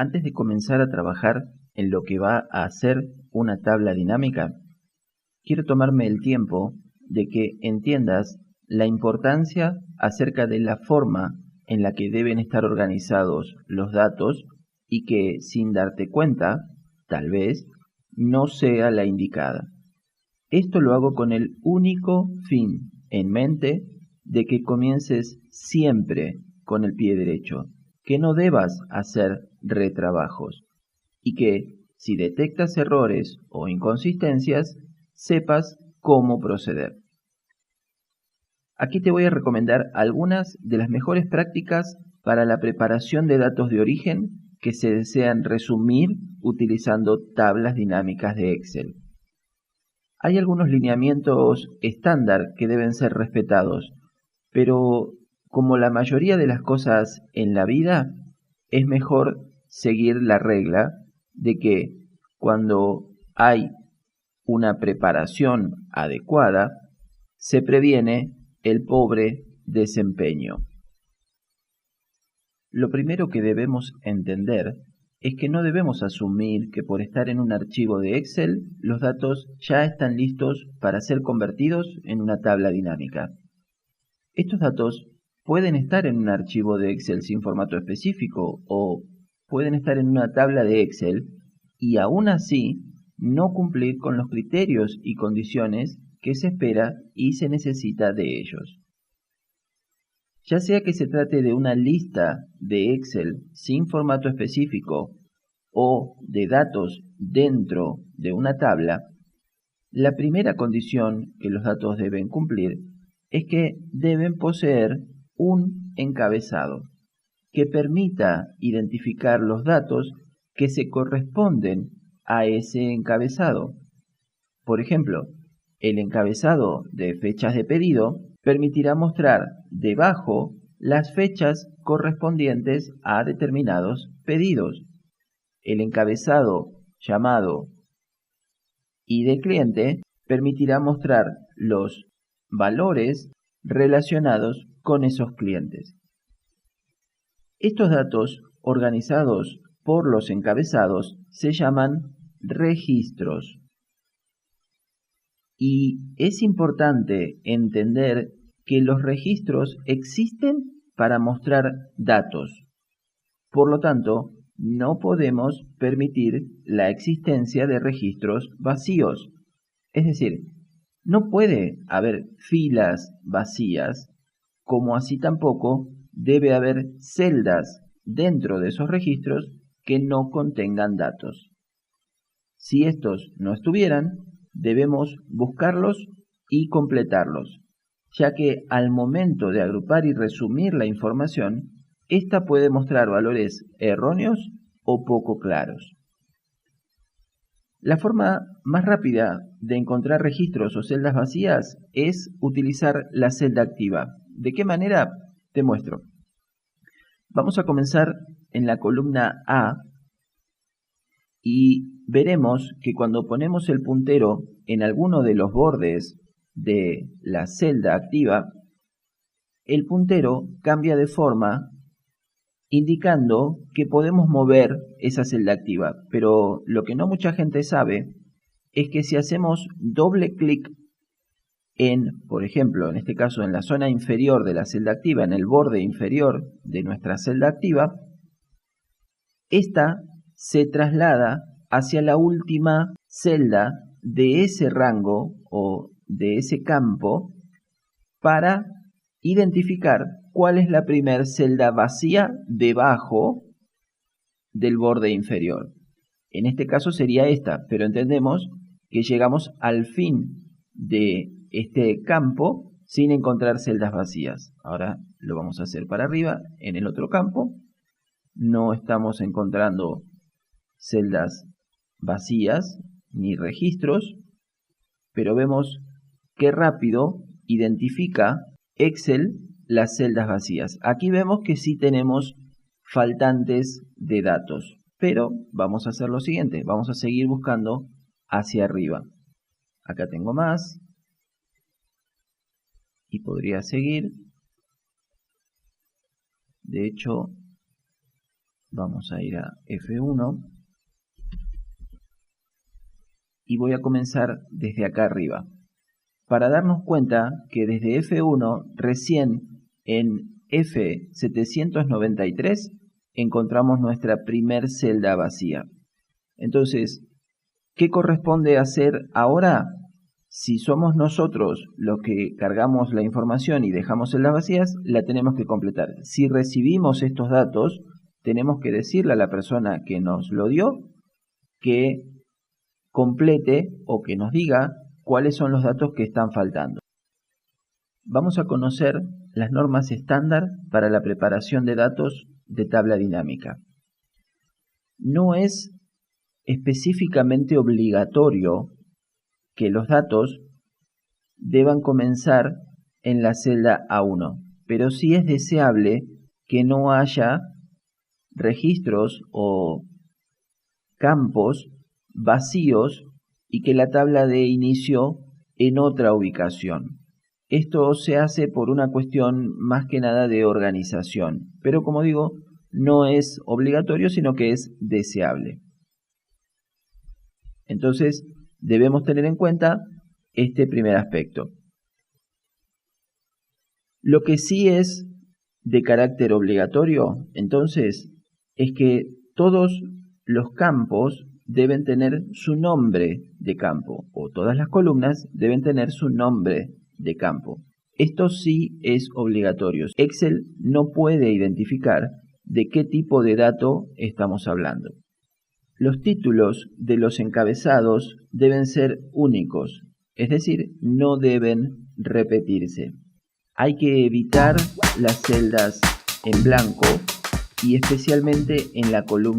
Antes de comenzar a trabajar en lo que va a ser una tabla dinámica, quiero tomarme el tiempo de que entiendas la importancia acerca de la forma en la que deben estar organizados los datos y que sin darte cuenta, tal vez, no sea la indicada. Esto lo hago con el único fin en mente de que comiences siempre con el pie derecho, que no debas hacer retrabajos y que si detectas errores o inconsistencias, sepas cómo proceder. Aquí te voy a recomendar algunas de las mejores prácticas para la preparación de datos de origen que se desean resumir utilizando tablas dinámicas de Excel. Hay algunos lineamientos estándar que deben ser respetados, pero como la mayoría de las cosas en la vida, es mejor seguir la regla de que cuando hay una preparación adecuada, se previene el pobre desempeño. Lo primero que debemos entender es que no debemos asumir que por estar en un archivo de Excel, los datos ya están listos para ser convertidos en una tabla dinámica. Estos datos pueden estar en un archivo de Excel sin formato específico o pueden estar en una tabla de Excel y aún así no cumplir con los criterios y condiciones que se espera y se necesita de ellos. Ya sea que se trate de una lista de Excel sin formato específico o de datos dentro de una tabla, la primera condición que los datos deben cumplir es que deben poseer un encabezado que permita identificar los datos que se corresponden a ese encabezado. Por ejemplo, el encabezado de fechas de pedido permitirá mostrar debajo las fechas correspondientes a determinados pedidos. El encabezado llamado ID cliente permitirá mostrar los valores relacionados con esos clientes. Estos datos organizados por los encabezados se llaman registros. Y es importante entender que los registros existen para mostrar datos. Por lo tanto, no podemos permitir la existencia de registros vacíos. Es decir, no puede haber filas vacías, como así tampoco debe haber celdas dentro de esos registros que no contengan datos. Si estos no estuvieran, debemos buscarlos y completarlos, ya que al momento de agrupar y resumir la información, esta puede mostrar valores erróneos o poco claros. La forma más rápida de encontrar registros o celdas vacías es utilizar la celda activa. ¿De qué manera? Te muestro. Vamos a comenzar en la columna A y veremos que cuando ponemos el puntero en alguno de los bordes de la celda activa, el puntero cambia de forma indicando que podemos mover esa celda activa. Pero lo que no mucha gente sabe es que si hacemos doble clic en, por ejemplo, en este caso en la zona inferior de la celda activa, en el borde inferior de nuestra celda activa, esta se traslada hacia la última celda de ese rango o de ese campo para identificar cuál es la primera celda vacía debajo del borde inferior. En este caso sería esta, pero entendemos que llegamos al fin de este campo sin encontrar celdas vacías. Ahora lo vamos a hacer para arriba. En el otro campo no estamos encontrando celdas vacías ni registros, pero vemos qué rápido identifica Excel las celdas vacías. Aquí vemos que sí tenemos faltantes de datos, pero vamos a hacer lo siguiente, vamos a seguir buscando hacia arriba. Acá tengo más y podría seguir. De hecho, Vamos a ir a F1 y voy a comenzar desde acá arriba, para darnos cuenta que desde F1 recién en F793 encontramos nuestra primer celda vacía. Entonces, ¿qué corresponde hacer ahora? Si somos nosotros los que cargamos la información y dejamos celdas vacías, la tenemos que completar. Si recibimos estos datos, tenemos que decirle a la persona que nos lo dio que complete o que nos diga cuáles son los datos que están faltando. Vamos a conocer las normas estándar para la preparación de datos de tabla dinámica. No es específicamente obligatorio que los datos deban comenzar en la celda A1, pero sí es deseable que no haya registros o campos vacíos y que la tabla dé inicio en otra ubicación. Esto se hace por una cuestión más que nada de organización, pero como digo, no es obligatorio, sino que es deseable. Entonces, debemos tener en cuenta este primer aspecto. Lo que sí es de carácter obligatorio, entonces, es que todos los campos deben tener su nombre de campo, o todas las columnas deben tener su nombre de campo. Esto sí es obligatorio. Excel no puede identificar de qué tipo de dato estamos hablando. Los títulos de los encabezados deben ser únicos, es decir, no deben repetirse. Hay que evitar las celdas en blanco y especialmente en la columna